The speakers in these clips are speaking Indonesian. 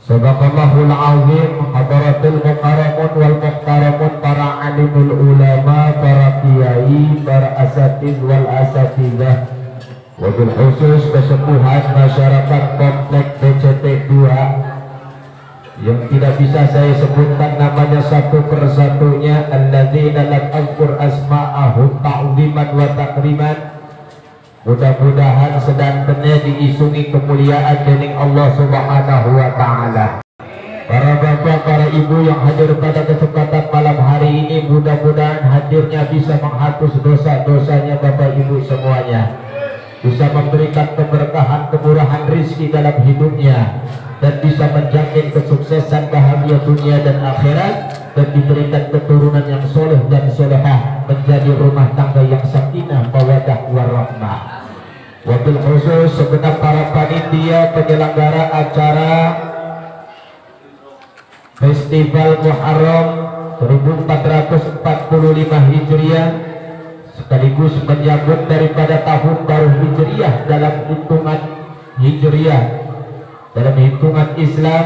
Sadaqallahul azim. Hadaratul mukarramun wal mukarramun, para alimul ulama, para kiai, para asatid wal asatidah, wabil khusus kesepuhan masyarakat komplek BCT 2 yang tidak bisa saya sebutkan namanya satu persatunya, alladzina lam azkur asma'ahum ta'ziman wa takriman. Mudah-mudahan sedantennya diisungi kemuliaan dening Allah Subhanahu wa taala. Para bapak, para ibu yang hadir pada kesempatan malam hari ini, mudah-mudahan hadirnya bisa menghapus dosa-dosanya bapak ibu semuanya, bisa memberikan keberkahan, kemurahan rizki dalam hidupnya, dan bisa menjamin kesuksesan bahagia dunia dan akhirat, dan diberikan keturunan yang soleh dan solehah, menjadi rumah tangga yang sakinah, mawaddah warahmah. Wabil khusus segenap para panitia penyelenggara acara Festival Muharram 1445 Hijriah, sekaligus menyambut daripada tahun baru Hijriah dalam hitungan Hijriah, dalam hitungan Islam.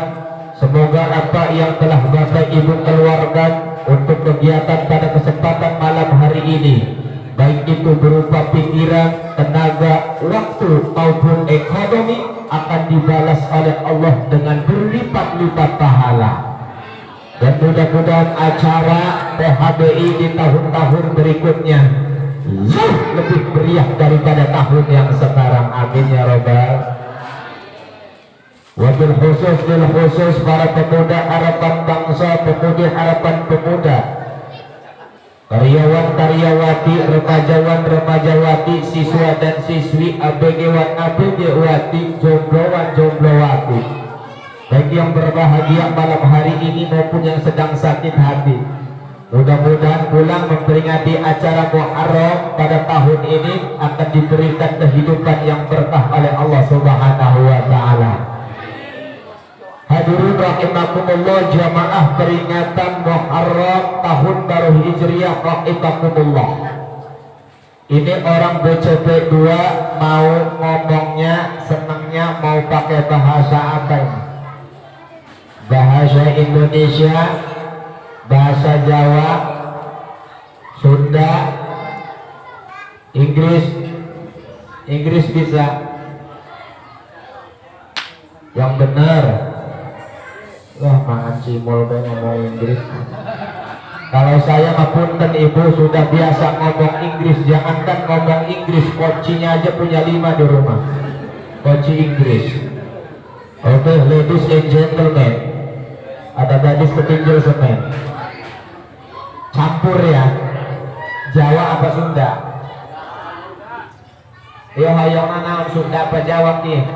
Semoga apa yang telah Bapak Ibu keluarkan untuk kegiatan pada kesempatan malam hari ini, baik itu berupa pikiran, tenaga, waktu maupun ekonomi, akan dibalas oleh Allah dengan berlipat-lipat pahala. Dan mudah-mudahan acara PHBI di tahun-tahun berikutnya jauh lebih meriah daripada tahun yang sekarang. Amin ya robbal. Wabil khusus bil khusus para pemuda harapan bangsa, pemudi harapan pemuda, karyawan karyawati, remajawan remajawati, siswa dan siswi, ABG-wan ABG-wati, jomblowan jomblowati, baik yang berbahagia malam hari ini maupun yang sedang sakit hati, mudah-mudahan pulang memperingati acara Muharram pada tahun ini akan diberikan kehidupan yang berkah oleh Allah Subhanahu wa taala. Hadirin rahimakumullah, jamaah peringatan Muharram tahun baru Hijriah rahimakumullah. Ini orang BCP 2 mau ngomongnya, senangnya mau pakai bahasa apa ini? Bahasa Indonesia, bahasa Jawa, Sunda, Inggris bisa? Yang benar. Wah, mangan cimol kayak ngomong Inggris. Kalau saya ngapunten ibu, sudah biasa ngomong Inggris, jangankan ngomong Inggris, kocinya aja punya 5 di rumah, koci Inggris. Oke, ladies and gentlemen, ada gadis ketinjil semen, campur ya, Jawa apa Sunda? Ya hayang mana Sunda apa Jawa nih?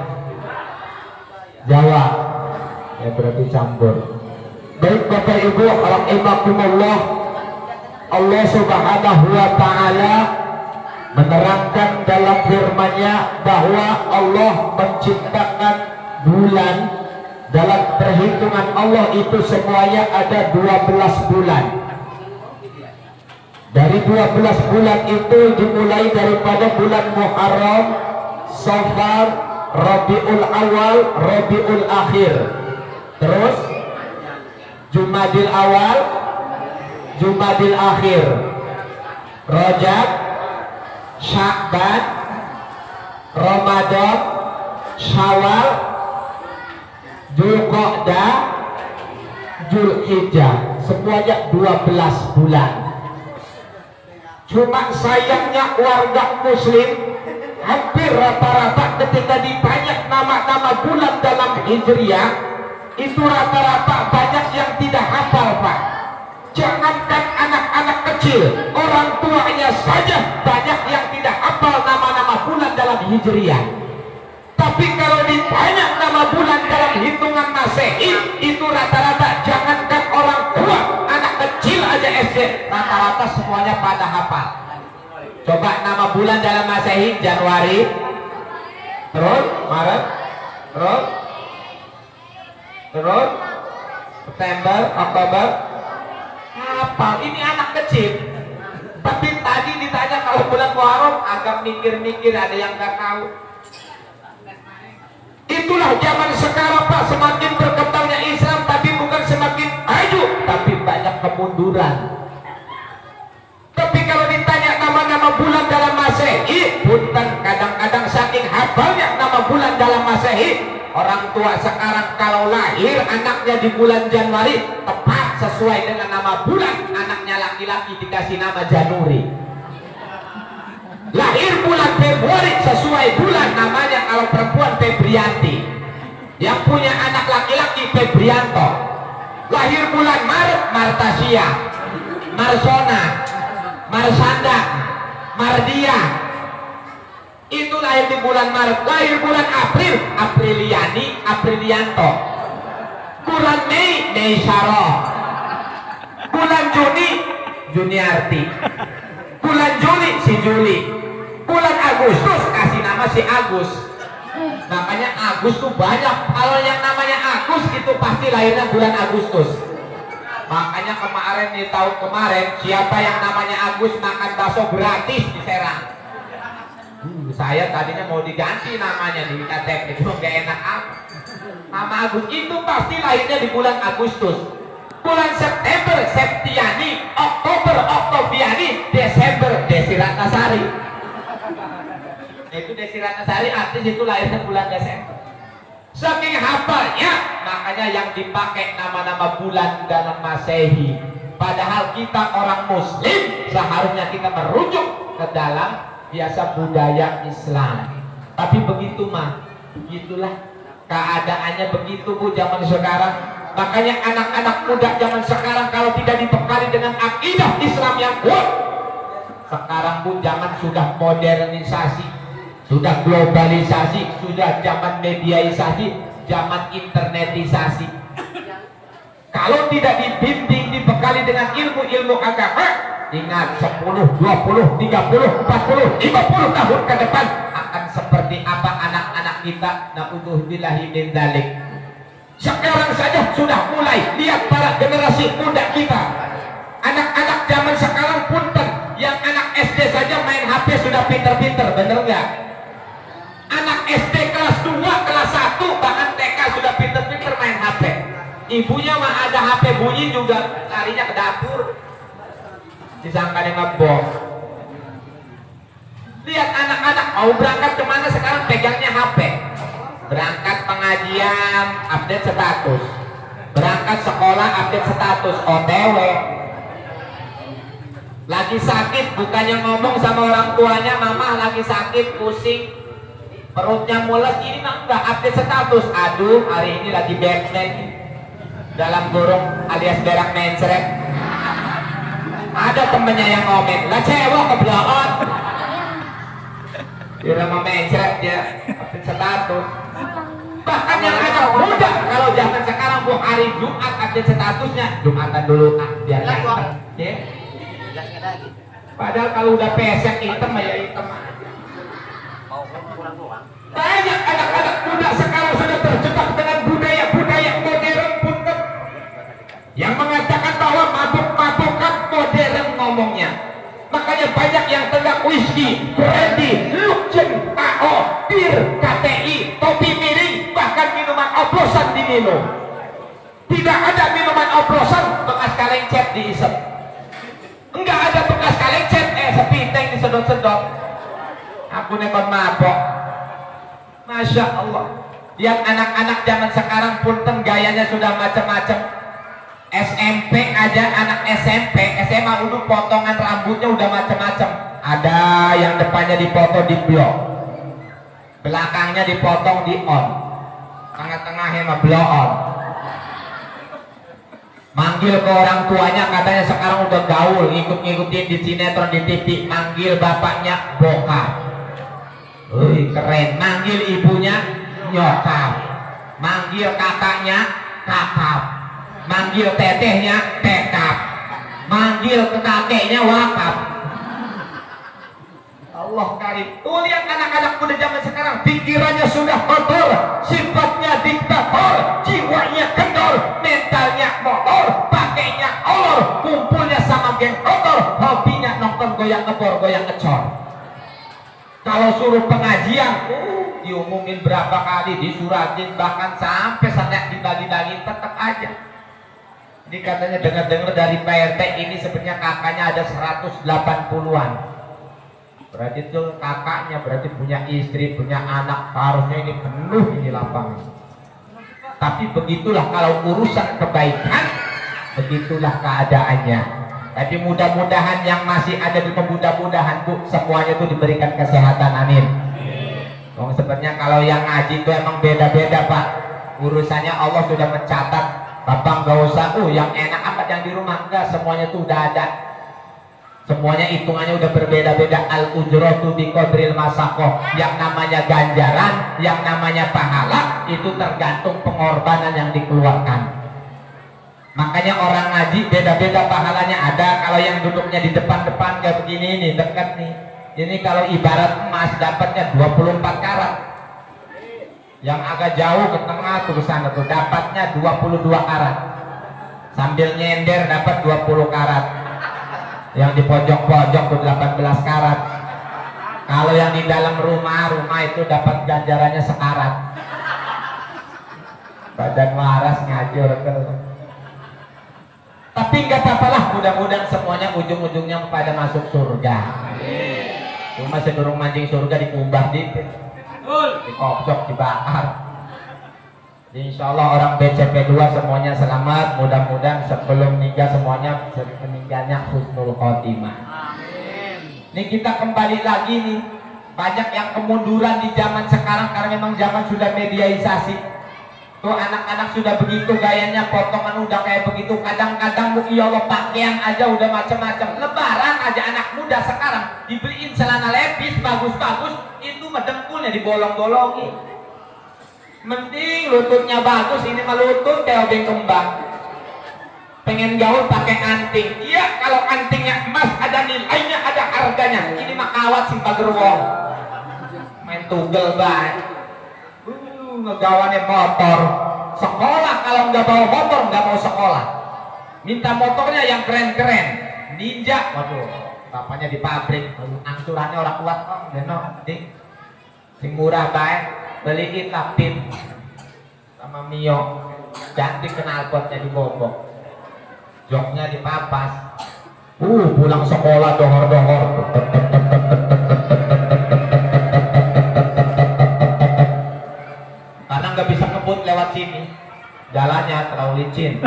Jawa. Ya berarti campur. Baik Bapak Ibu rahimakumullah, Allah Subhanahu wa taala menerangkan dalam firman-Nya bahwa Allah menciptakan bulan. Dalam perhitungan Allah itu semuanya ada 12 bulan. Dari 12 bulan itu dimulai daripada bulan Muharram, Safar, Rabiul Awal, Rabiul Akhir, terus Jumadil Awal, Jumadil Akhir, Rajab, Sya'ban, Ramadan, Syawal, Dzulqa'dah, Dzulhijjah, semuanya 12 bulan. Cuma sayangnya warga muslim hampir rata-rata ketika ditanya nama-nama bulan dalam Hijriah, itu rata-rata banyak yang tidak hafal Pak. Jangankan anak-anak kecil, orang tuanya saja banyak yang tidak hafal nama-nama bulan dalam Hijriah. Tapi kalau ditanya nama bulan dalam hitungan Masehi, itu rata-rata jangankan orang tua, anak kecil aja SD, rata-rata semuanya pada hafal. Coba nama bulan dalam Masehi, Januari, terus Maret, terus September, Oktober, hafal. Ini anak kecil. Tapi tadi ditanya kalau bulan Muharram, agak mikir-mikir, ada yang nggak tahu. Itulah zaman sekarang Pak, semakin berkembangnya kemunduran. Tapi kalau ditanya nama-nama bulan dalam Masehi, punten, kadang-kadang saking hafalnya nama bulan dalam Masehi, orang tua sekarang kalau lahir anaknya di bulan Januari, tepat sesuai dengan nama bulan, anaknya laki-laki dikasih nama Januri. Lahir bulan Februari sesuai bulan, namanya kalau perempuan Febrianti. Yang punya anak laki-laki Febrianto. Lahir bulan Maret, Martasia, Marsona, Marsanda, Mardia. Itu lahir di bulan Maret. Lahir bulan April, Apriliani, Aprilianto. Bulan Mei, Mei Saro. Bulan Juni, Juniarti. Bulan Juli, si Juli. Bulan Agustus, kasih nama si Agus. Makanya Agus tuh banyak. Kalau yang namanya Agus itu pasti lahirnya bulan Agustus. Makanya kemarin, di tahun kemarin, siapa yang namanya Agus makan bakso gratis di Serang. Saya tadinya mau diganti namanya di KTP, itu gak enak apa. Nama Agus itu pasti lahirnya di bulan Agustus. Bulan September, Septiani. Oktober, Oktoviani. Desember, Desi Ratnasari. Itu Desi Ratnasari, artis itu lahirnya bulan Desember. Saking hafalnya, makanya yang dipakai nama-nama bulan dalam Masehi. Padahal kita orang Muslim, seharusnya kita merujuk ke dalam biasa budaya Islam. Tapi begitu mah, begitulah keadaannya, begitu Bu zaman sekarang. Makanya anak-anak muda zaman sekarang kalau tidak dibekali dengan akidah Islam yang kuat, sekarang Bu zaman sudah modernisasi, sudah globalisasi, sudah zaman mediaisasi, zaman internetisasi. Kalau tidak dibimbing, dibekali dengan ilmu-ilmu agama, ingat 10, 20, 30, 40, 50 tahun ke depan akan seperti apa anak-anak kita. Na'udzubillahi min dzalik. Sekarang saja sudah mulai lihat para generasi muda kita. Anak-anak zaman sekarang punten, yang anak SD saja main HP sudah pinter-pinter, bener nggak? Anak SD kelas 2, kelas 1, bahkan TK sudah pinter-pinter main HP. Ibunya mah ada HP bunyi juga larinya ke dapur, disangka dia ngebom. Lihat anak-anak mau berangkat kemana sekarang pegangnya HP. Berangkat pengajian update status, berangkat sekolah update status, OTW. Lagi sakit bukannya ngomong sama orang tuanya, mama lagi sakit, pusing, perutnya mules, ini mah enggak update status. Aduh, hari ini lagi Batman dalam kurung alias berak mencret. Ada temennya yang ngomen, lah cewek kebelakang, dia nama mencret, dia update status. Bahkan yang anak muda kalau zaman sekarang Bu hari Jumat update statusnya, Jumatan dulu biar ganteng ya. Padahal kalau udah pesek hitam ya hitam aja. Banyak anak-anak muda sekarang sudah terjebak dengan budaya-budaya modern punten, yang mengatakan bahwa mabuk-mabukan modern ngomongnya. Makanya banyak yang tegak whisky, brandy, lukjen, KO, bir, KTI, topi miring, bahkan minuman oplosan diminum. Tidak ada minuman oplosan bekas kaleng cat diisep. Enggak ada bekas kaleng cat, sepiteng disedot-sedot. Aku nekon mabok. Masya Allah. Yang anak-anak zaman sekarang punten gayanya sudah macam-macam. SMP aja, anak SMP, SMA udah potongan rambutnya udah macam-macam. Ada yang depannya dipoto di blok, belakangnya dipotong di on, tengah-tengahnya mah blow on. Manggil ke orang tuanya katanya sekarang udah gaul, ngikut-ngikutin di sinetron di TV, manggil bapaknya bokap. Keren. Manggil ibunya nyokap, manggil kakaknya kakap, manggil tetehnya tekap, manggil ke kakeknya wakaf. Allah karim. Tuh lihat anak-anak muda zaman sekarang, pikirannya sudah kotor, sifatnya diktator, jiwanya kendor, mentalnya motor, pakainya olor, kumpulnya sama geng kotor, hobinya nonton goyang ngepor, goyang ngecor. Kalau suruh pengajian, diumumin berapa kali, disuratin, bahkan sampai sampai dibagi-bagi, tetap aja. Ini katanya dengar-dengar dari Pak RT ini sebenarnya kakaknya ada 180-an. Berarti itu kakaknya berarti punya istri, punya anak, harusnya ini penuh ini lapangan. Tapi begitulah kalau urusan kebaikan, begitulah keadaannya. Tapi mudah-mudahan yang masih ada di mudah-mudahan Bu, semuanya itu diberikan kesehatan, amin. Sebenarnya kalau yang ngaji itu emang beda-beda Pak. Urusannya Allah sudah mencatat. Bapak nggak usah, yang enak apa yang di rumah, enggak, semuanya tuh udah ada. Semuanya hitungannya udah berbeda-beda. Al-ujratu biqadril masaqah. Yang namanya ganjaran, yang namanya pahala itu tergantung pengorbanan yang dikeluarkan. Makanya orang ngaji beda-beda pahalanya. Ada kalau yang duduknya di depan-depan kayak begini nih, dekat nih. Ini kalau ibarat emas dapatnya 24 karat. Yang agak jauh ke tengah tuh ke sana tuh dapatnya 22 karat. Sambil nyender dapat 20 karat. Yang di pojok-pojok tuh 18 karat. Kalau yang di dalam rumah itu dapat ganjarannya sekarat. Badan waras ngajur terus. Tapi nggak apa-apalah, mudah-mudahan semuanya ujung-ujungnya pada masuk surga. Cuma sebelum mancing surga dikumbah dikit, dikopsok, dibakar. Insya Allah orang BCP 2 semuanya selamat. Mudah-mudahan sebelum nikah semuanya meninggalnya husnul khotimah. Ini kita kembali lagi nih, banyak yang kemunduran di zaman sekarang karena memang zaman sudah mediaisasi. Tuh anak-anak sudah begitu gayanya, potongan udah kayak begitu. Kadang-kadang ya Allah pakaian aja udah macam-macam. Lebaran aja anak muda sekarang dibeliin celana levis bagus-bagus, itu medengkulnya dibolong-bolongin. Mending lututnya bagus, ini mah lutut kayak obeng kembang. Pengen gaul pakai anting. Iya, kalau antingnya emas ada nilainya, ada harganya. Ini mah kawat sing pagerwong. Main tugel bae. Ngegawannya motor. Sekolah kalau nggak bawa motor nggak mau sekolah. Minta motornya yang keren-keren. Ninja. Waduh, bapaknya di pabrik. Angsurannya orang kuat kok. Sing murah baik. Beliin lah pin sama Mio. Ganti knalpotnya dibobok. Joknya dipapas. Pulang sekolah dohor-dohor. Karena nggak bisa ngebut lewat sini, jalannya terlalu licin.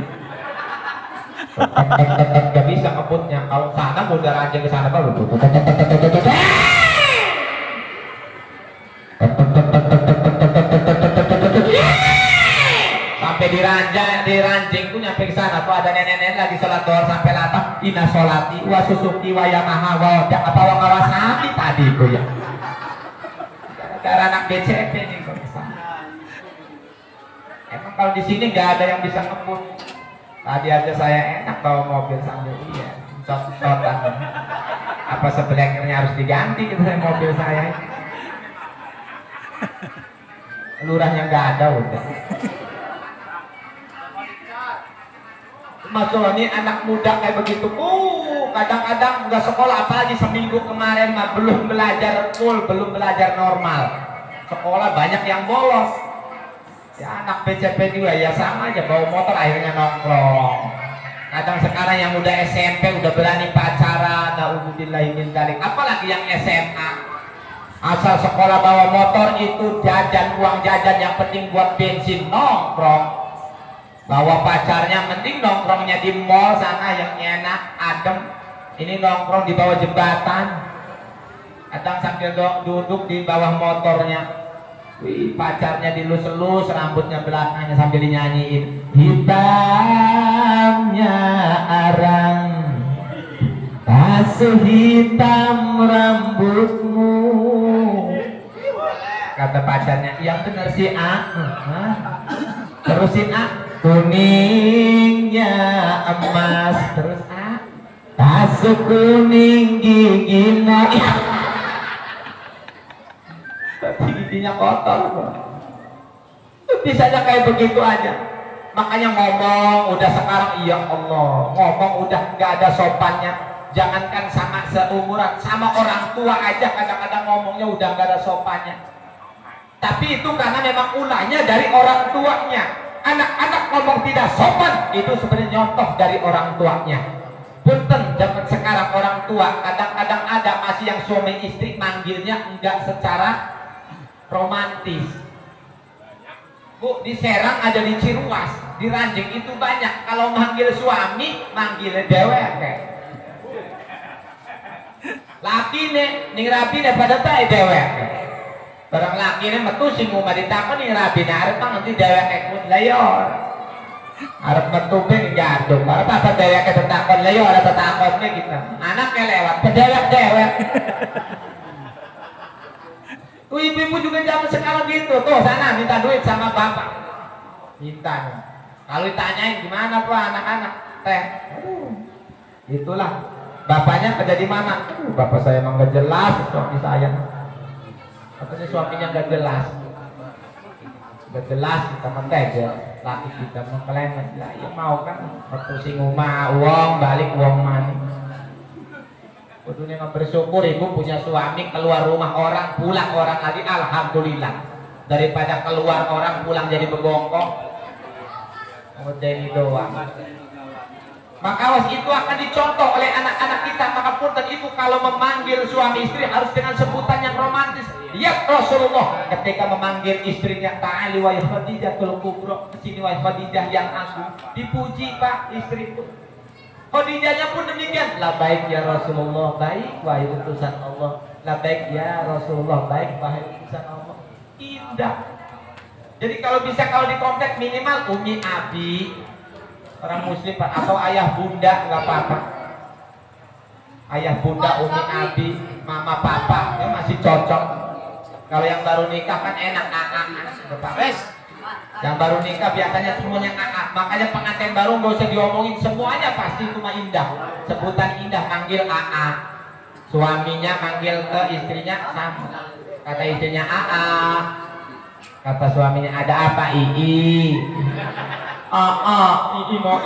Nggak bisa ngebutnya. Kalau sana udah ranjang ke sana baru. Sampai diranjing tuh nyampe ke sana tuh ada nenek-nenek lagi sholat dohor sampai latah. Ina sholati wa susuki wa yamaha wa apa wa kawasami tadi itu ya. Gara anak BCP nih kok kesana. Emang kalau di sini nggak ada yang bisa ngebut. Tadi aja saya enak bawa mobil sambil cot-cotan. Apa sebelengnya harus diganti gitu mobil saya. Lurahnya nggak ada udah. Masalah ini anak muda kayak begitu. Kadang-kadang nggak sekolah, apalagi seminggu kemarin mah belum belajar full, belum belajar normal. Sekolah banyak yang bolos. Ya anak PCP juga ya sama aja, bawa motor akhirnya nongkrong. Kadang sekarang yang udah SMP udah berani pacaran, na'udzubillahi min dzalik. Apalagi yang SMA. Asal sekolah bawa motor itu jajan, uang jajan yang penting buat bensin, nongkrong. Bawa pacarnya mending nongkrongnya di mall sana yang enak, adem. Ini nongkrong di bawah jembatan. Kadang sambil duduk di bawah motornya. Wih, pacarnya dilus-lus, rambutnya belakangnya sambil dinyanyiin. Hitamnya arang, tak sehitam rambutmu. Kata pacarnya, yang bener si A. Terus si A, kuningnya emas. Terus A, tak sekuning giginya. Tapi giginya kotor. Bisa aja kayak begitu aja. Makanya ngomong udah sekarang, iya Allah, ngomong udah nggak ada sopannya. Jangankan sama seumuran, sama orang tua aja kadang-kadang ngomongnya udah nggak ada sopannya. Tapi itu karena memang ulahnya dari orang tuanya. anak-anak ngomong tidak sopan, itu sebenarnya nyontoh dari orang tuanya. Punten, zaman sekarang orang tua kadang-kadang ada masih yang suami istri manggilnya enggak secara romantis. Bu, di Serang ada, di Ciruas, di Ranjing itu banyak. Kalau manggil suami, manggilnya dewek. Laki nih rabi nih pada tak dewek. Barang laki nih metu sing umah ditakon ning rabi nih arep nanti dewek ekun layor. Arep metu ben jatuh. Arep apa dewek ketakon layor ada tetakonnya gitu. Anaknya lewat dewek. Tuh ibu-ibu juga zaman sekarang gitu. Tuh sana minta duit sama bapak. Minta nih. Kalau ditanyain gimana pak anak-anak? Teh. Itulah. Bapaknya kerja di mana? Bapak saya emang gak jelas suami saya. Katanya suaminya gak jelas. Gak jelas kita menteh ya. Laki kita mengkelemet. Lah ya mau kan. Waktu sing umah uang balik uang mana. Kudunya bersyukur ibu punya suami, keluar rumah orang, pulang orang lagi, alhamdulillah. Daripada keluar orang, pulang jadi begongkong. Jadi doang. Maka awas itu akan dicontoh oleh anak-anak kita. Maka punten itu kalau memanggil suami istri harus dengan sebutan yang romantis. Ya Rasulullah ketika memanggil istrinya Ta'ali wa Khadijatul Kubra, kesini wa Khadijah yang agung, dipuji pak istriku. Khadijahnya pun demikian. Labaik ya Rasulullah, baik wahai utusan Allah. Labaik ya Rasulullah, baik wahai utusan Allah. Indah. Jadi kalau bisa kalau di komplek minimal umi abi orang muslim atau ayah bunda nggak apa-apa. Ayah bunda umi abi mama papa itu masih cocok. Kalau yang baru nikah kan enak wes. Yang baru nikah biasanya semuanya kakak. Makanya pengantin baru nggak usah diomongin, semuanya pasti itu mah indah. Sebutan indah, manggil AA. Suaminya manggil ke istrinya sama. Kata istrinya AA. Kata suaminya ada apa Ii. AA, Ii mau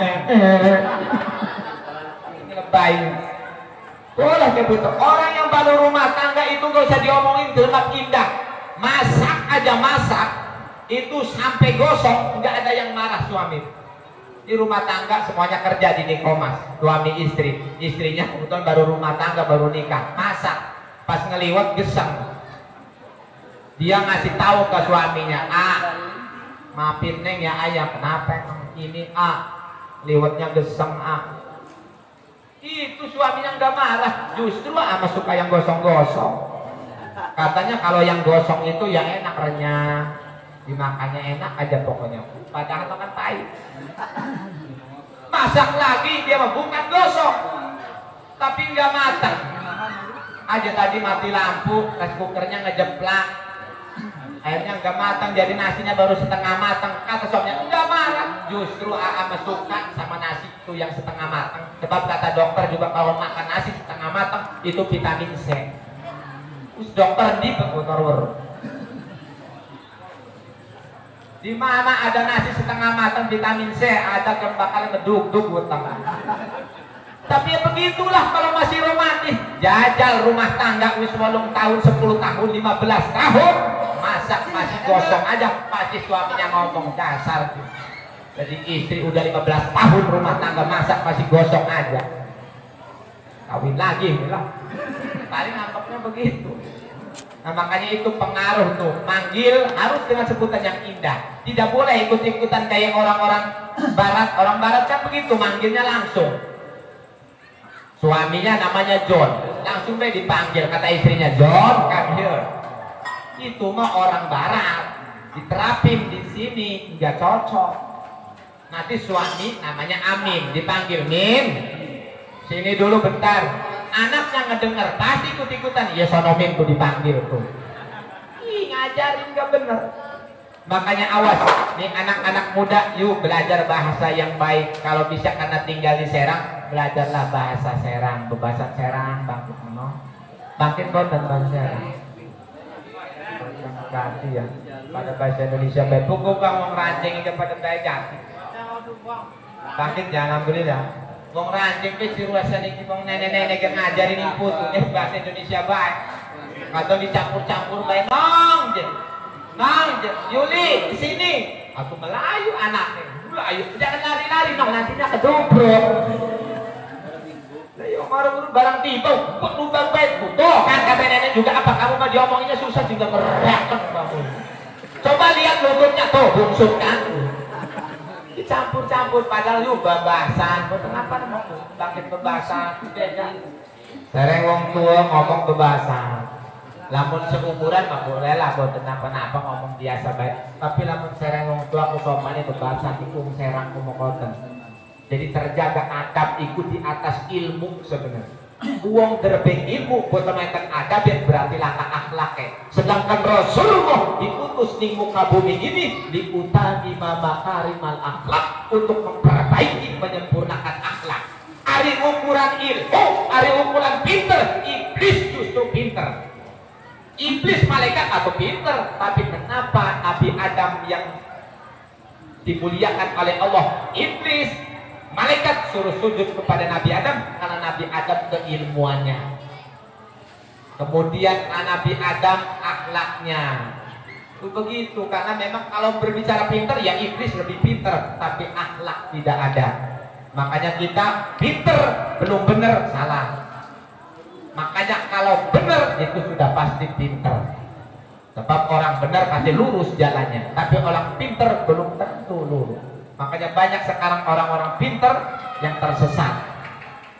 Ini lebay. Boleh begitu. Orang yang baru rumah tangga itu nggak usah diomongin, tetap indah. Masak aja masak. Itu sampai gosong nggak ada yang marah suami. Di rumah tangga semuanya kerja di Nikomas, suami istri, istrinya kebetulan baru rumah tangga baru nikah, masak pas ngeliwat geseng, dia ngasih tahu ke suaminya, maafin neng ya ayam, kenapa ini liwatnya geseng itu suaminya nggak marah, justru ama suka yang gosong-gosong. Katanya kalau yang gosong itu yang enak renyah. Dimakannya enak aja pokoknya, padahal makan pahit. Masak lagi dia mah bukan gosong tapi nggak matang aja. Tadi mati lampu, rice cookernya ngejeplak, airnya nggak matang, jadi nasinya baru setengah matang. Kata suaminya nggak marah, justru ama suka sama nasi itu yang setengah matang. Sebab kata dokter juga kalau makan nasi setengah matang itu vitamin C. Terus dokter di bekotor. Di mana ada nasi setengah matang vitamin C, ada yang bakal ngeduk-duk utang. Tapi ya begitulah kalau masih romantis. Jajal rumah tangga wis 8 tahun, 10 tahun, 15 tahun, masak masih gosong aja, pasti suaminya ngomong dasar. Jadi istri udah 15 tahun rumah tangga masak masih gosong aja. Kawin lagi lah. Paling nampaknya begitu. Nah makanya itu pengaruh tuh, manggil harus dengan sebutan yang indah. Tidak boleh ikut-ikutan kayak orang-orang barat. Orang barat kan begitu, manggilnya langsung. Suaminya namanya John, langsung deh dipanggil, kata istrinya John, come here. Itu mah orang barat, diterapin di sini nggak cocok. Nanti suami namanya Amin, dipanggil Min, sini dulu bentar. Anaknya ngedenger pasti ikut-ikutan, ya sonomin tuh dipanggil tuh. Ih ngajarin gak bener. Makanya awas nih anak-anak muda, yuk belajar bahasa yang baik. Kalau bisa karena tinggal di Serang, belajarlah bahasa Serang, bebasan Serang, bangkit no. Bangkit dan bahasa Serang. Terima kasih ya. Pada bahasa Indonesia baik. Pukul bang Ranjing itu pada baik jati. Bangkit jangan alhamdulillah. Wong Ranjing ke Ciruasan iki wong nenek-nenek yang ngajarin input bahasa Indonesia baik. Atau dicampur-campur baik nong je. Nong je. Yuli di sini. Aku melayu anaknya, melayu, jangan lari-lari dong, nantinya kedobrak. Lah ya marah barang tiba, kok lubang baik tuh kan kata nenek juga apa kamu mah diomonginnya susah juga merekan kamu. Coba lihat lututnya tuh bungsut kan. Dicampur-campur padahal yuk bebasan. Kenapa mau bangkit bebasan? Sereng wong tua ngomong bebasan. Lamun seumuran mah boleh lah buat kenapa-napa ngomong biasa baik. Tapi lamun sereng wong tua aku somane bebasan iku serang kumokoten. Jadi terjaga adab ikut di atas ilmu sebenarnya. Uang terbeng ilmu buat teman-teman adab yang berarti langkah akhlaknya. Sedangkan Rasulullah diutus di muka bumi ini diutami makarimal akhlak untuk memperbaiki menyempurnakan akhlak. Ari ukuran ilmu, ari ukuran pinter, iblis justru pinter. Iblis malaikat atau pinter, tapi kenapa Nabi Adam yang dimuliakan oleh Allah, iblis malaikat suruh sujud kepada Nabi Adam karena Nabi Adam keilmuannya. Kemudian Nabi Adam akhlaknya. Itu begitu karena memang kalau berbicara pinter ya iblis lebih pinter, tapi akhlak tidak ada. Makanya kita pinter belum benar salah. Makanya kalau benar itu sudah pasti pinter. Sebab orang benar pasti lurus jalannya, tapi orang pinter belum tentu lurus. Makanya banyak sekarang orang-orang pinter yang tersesat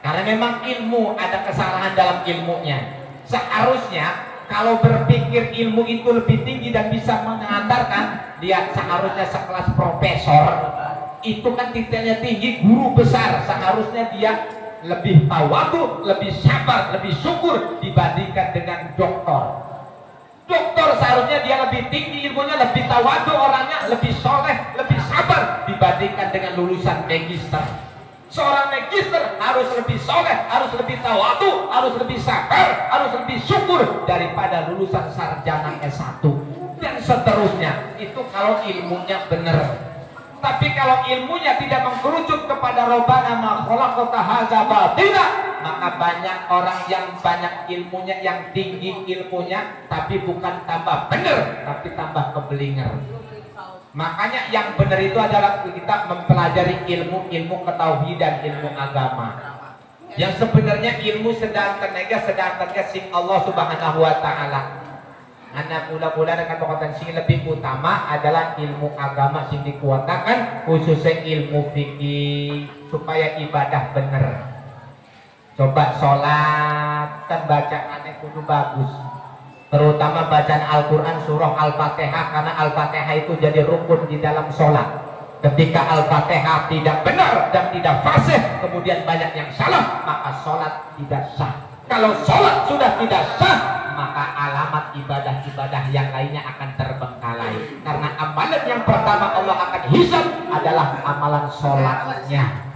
karena memang ilmu ada kesalahan dalam ilmunya. Seharusnya kalau berpikir ilmu itu lebih tinggi dan bisa mengantarkan, lihat seharusnya sekelas profesor itu kan titelnya tinggi, guru besar, seharusnya dia lebih tawadu, lebih sabar, lebih syukur dibandingkan dengan doktor. Dokter seharusnya dia lebih tinggi ilmunya, lebih tawadu orangnya, lebih soleh, lebih sabar dibandingkan dengan lulusan magister. Seorang magister harus lebih soleh, harus lebih tawadu, harus lebih sabar, harus lebih syukur daripada lulusan sarjana S1 dan seterusnya. Itu kalau ilmunya benar. Tapi kalau ilmunya tidak mengkerucut kepada Rabbana ma khalaqta hadza batila, maka banyak orang yang banyak ilmunya, yang tinggi ilmunya, tapi bukan tambah benar, tapi tambah kebelinger. Makanya yang benar itu adalah kita mempelajari ilmu ketauhidan, ilmu agama. Yang sebenarnya ilmu sedang tenaga sing Allah Subhanahu wa taala. Anak mula-mula dengan pokoknya sing lebih utama adalah ilmu agama sing dikuatakan, khususnya ilmu fikih supaya ibadah bener. Coba sholat kan bacaannya kudu bagus, terutama bacaan Al-Quran surah Al-Fatihah, karena Al-Fatihah itu jadi rukun di dalam sholat. Ketika Al-Fatihah tidak benar dan tidak fasih, kemudian banyak yang salah, maka sholat tidak sah. Kalau sholat sudah tidak sah, maka alamat ibadah-ibadah yang lainnya akan terbengkalai. Karena amalan yang pertama Allah akan hisab adalah amalan sholatnya.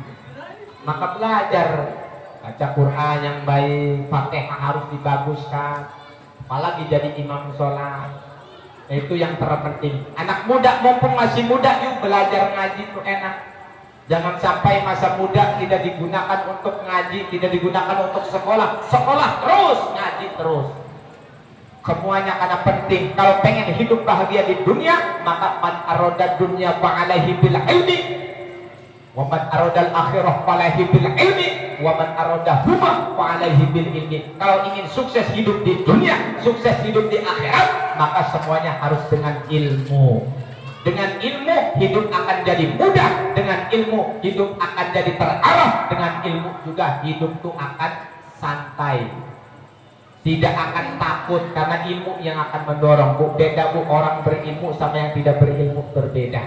Maka belajar baca Quran yang baik, Fatihah harus dibaguskan, apalagi jadi imam sholat. Itu yang terpenting. Anak muda mumpung masih muda, yuk belajar ngaji itu enak. Jangan sampai masa muda tidak digunakan untuk ngaji, tidak digunakan untuk sekolah. Sekolah terus, ngaji terus. Semuanya karena penting. Kalau pengen hidup bahagia di dunia, maka man aroda dunya fa'alaihi bil ilmi, wa man aroda al-akhirah fa'alaihi bil ilmi, wa man aroda huma fa'alaihi bil ilmi. Kalau ingin sukses hidup di dunia, sukses hidup di akhirat, maka semuanya harus dengan ilmu. Dengan ilmu hidup akan jadi mudah, dengan ilmu hidup akan jadi terarah, dengan ilmu juga hidup itu akan santai. Tidak akan takut karena ilmu yang akan mendorong. Bu, beda bu, orang berilmu sama yang tidak berilmu berbeda.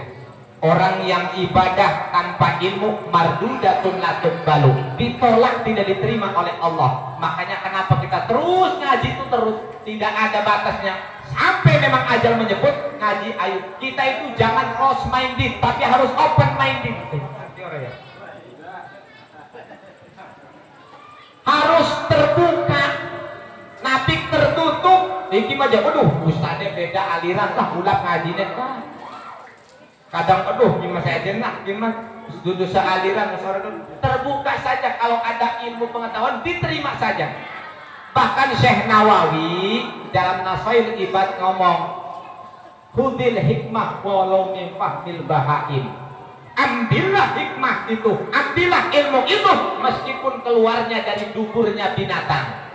Orang yang ibadah tanpa ilmu mardudatun la tuqbalu, ditolak, tidak diterima oleh Allah. Makanya kenapa kita terus ngaji itu terus, tidak ada batasnya. Sampai memang ajal menyebut ngaji, ayo. Kita itu jangan close minded, tapi harus open minded. Harus terbuka. Nabi tertutup, iki aja, aduh, ustadnya beda aliran lah, ulap ngajinya kan. Kadang aduh, gimana saya jenak, gimana duduk sealiran, terbuka saja. Kalau ada ilmu pengetahuan diterima saja. Bahkan Syekh Nawawi dalam Nasail Ibad ngomong, khudil hikmah walau min fahmil bahaim. Ambillah hikmah itu, ambillah ilmu itu meskipun keluarnya dari duburnya binatang.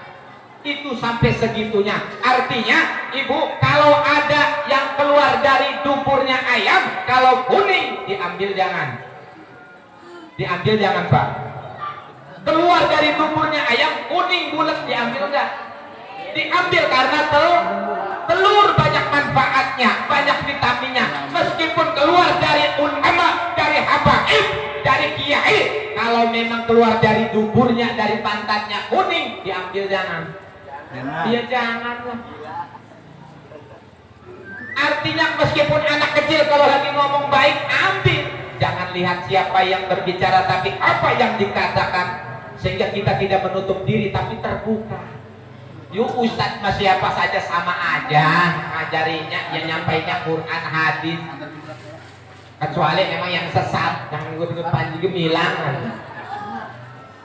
Itu sampai segitunya. Artinya ibu, kalau ada yang keluar dari duburnya ayam, kalau kuning diambil jangan. Diambil jangan Pak. Keluar dari duburnya ayam kuning bulat diambil enggak? Diambil karena telur banyak manfaatnya, banyak vitaminnya. Meskipun keluar dari ulama, dari habaib, dari kiai, kalau memang keluar dari duburnya, dari pantatnya kuning, diambil jangan. Iya jangan lah. Artinya meskipun anak kecil kalau lagi ngomong baik, ambil. Jangan lihat siapa yang berbicara, tapi apa yang dikatakan, sehingga kita tidak menutup diri tapi terbuka. Yuk Ustadz mas siapa saja sama aja ngajarinya, yang nyampainya Quran hadis, kecuali memang yang sesat, yang ikut-ikut panji gemilang.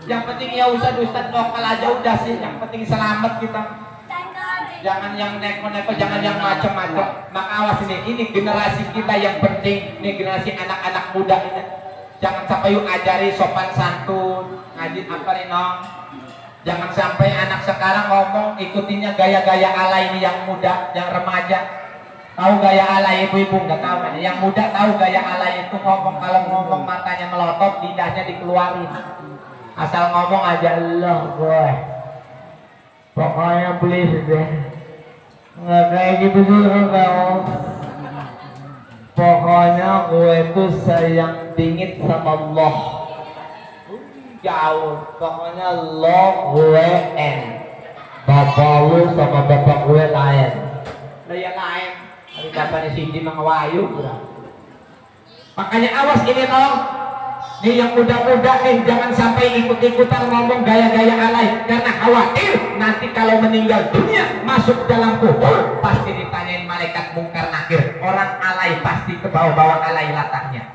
Yang penting ya Ustadz lokal aja udah sih, yang penting selamat kita. Jangan yang neko-neko, jangan yang macam-macam. Maka awas ini generasi kita yang penting, ini generasi anak-anak muda ini. Jangan sampai yuk ajari sopan santun, ngaji apa nih nong. Jangan sampai anak sekarang ngomong ikutinnya gaya-gaya ala ini yang muda, yang remaja. Tahu gaya ala ibu-ibu nggak tahu kan? Yang muda tahu gaya ala itu ngomong, kalau ngomong matanya melotot, lidahnya dikeluarin. Asal ngomong aja Allah boy. Pokoknya please deh. Nggak kayak gitu juga kau. Pokoknya gue tuh sayang bingit sama Allah. Jauh. Pokoknya lo gue en. Bapak lu sama bapak gue lain. Lo yang lain. Hari bapaknya Sidi mengewayu. Makanya awas ini dong. Nih yang muda-muda jangan sampai ikut-ikutan ngomong gaya-gaya alay, karena khawatir nanti kalau meninggal dunia masuk dalam kubur pasti ditanyain malaikat mungkar nakir. Orang alay pasti ke bawah-bawah alay latahnya.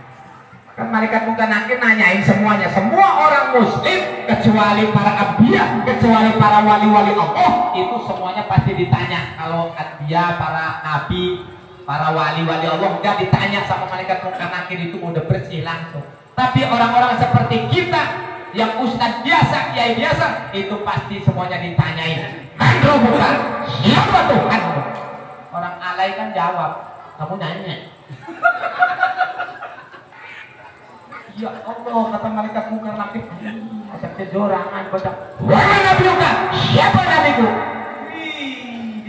Kan malaikat mungkar nakir nanyain semuanya, semua orang muslim kecuali para abdiya, kecuali para wali-wali Allah, itu semuanya pasti ditanya. Kalau abdiya, para nabi, para wali-wali Allah enggak ditanya sama malaikat mungkar nakir, itu udah bersih langsung. Tapi orang-orang seperti kita yang ustadz biasa, kiai biasa, itu pasti semuanya ditanyain. Mandro bukan? Siapa Tuhan? Orang alay kan jawab, kamu nanya. Ya Allah, kata malaikat mungkar nakir, ada kejorangan baca. Wahai Nabi bukan? Siapa nabiku?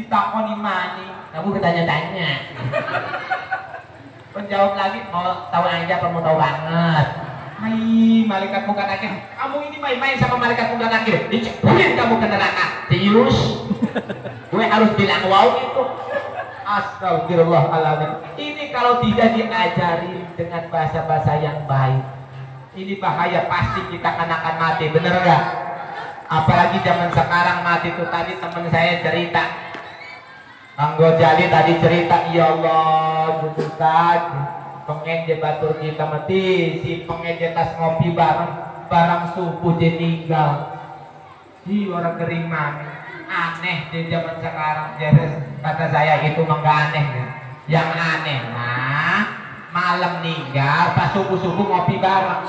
Ditakoni mani, kamu bertanya-tanya. Penjawab lagi, mau tahu aja apa mau tahu banget. Hai malaikat mungkar nakir, kamu ini main-main sama malaikat mungkar nakir, dicepurin kamu ke neraka. Serius? Gue harus bilang wow itu. Astagfirullahaladzim. Ini kalau tidak diajari dengan bahasa-bahasa yang baik, ini bahaya, pasti kita akan mati, bener gak? Apalagi zaman sekarang mati itu. Tadi teman saya cerita, Bang Gojali tadi cerita, ya Allah, Ustaz, pengen je batur kita mati, si pengen je tas ngopi barang subuh je tinggal. Si orang keriman, aneh di zaman sekarang. Jadi kata saya itu enggak aneh ya. Yang aneh mah malam ninggal, pas subuh ngopi bareng.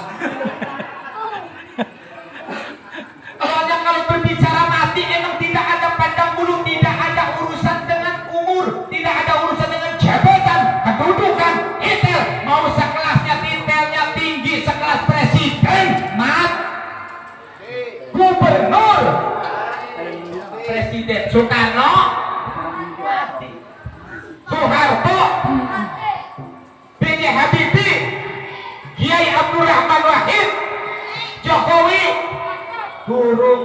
Soalnya kalau berbicara mati emang tidak ada pandang bulu, tidak ada urusan dengan umur, tidak ada urusan dengan jabatan, kedudukan, titel, mau sekelasnya titelnya tinggi, sekelas presiden, gubernur, presiden Soekarno, mati. Soeharto, B.J. Habibie, Kiai Abdurrahman Wahid, Jokowi, turun.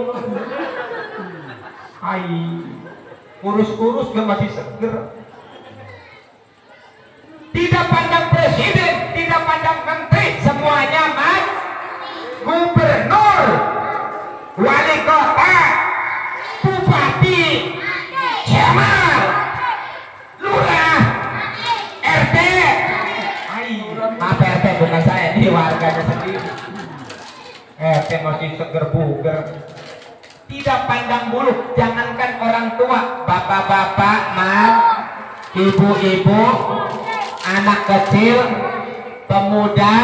Hai, kurus-kurus gak masih seger. Tidak pandang presiden, tidak pandang menteri, semuanya mas, gubernur, wali kota, bupati, camat, lurah, RT. Hai, maaf RT bukan saya, ini warganya sendiri. RT masih seger buger. Tidak pandang bulu, jangankan orang tua, bapak-bapak, mas, ibu-ibu, anak kecil, pemuda,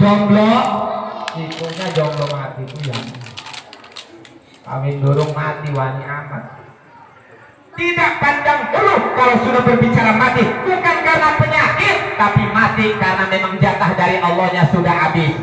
jomblo, itunya jomblo mati itu ya. Kawin durung mati wani amat. Tidak pandang bulu kalau sudah berbicara mati, bukan karena penyakit, tapi mati karena memang jatah dari Allahnya sudah habis.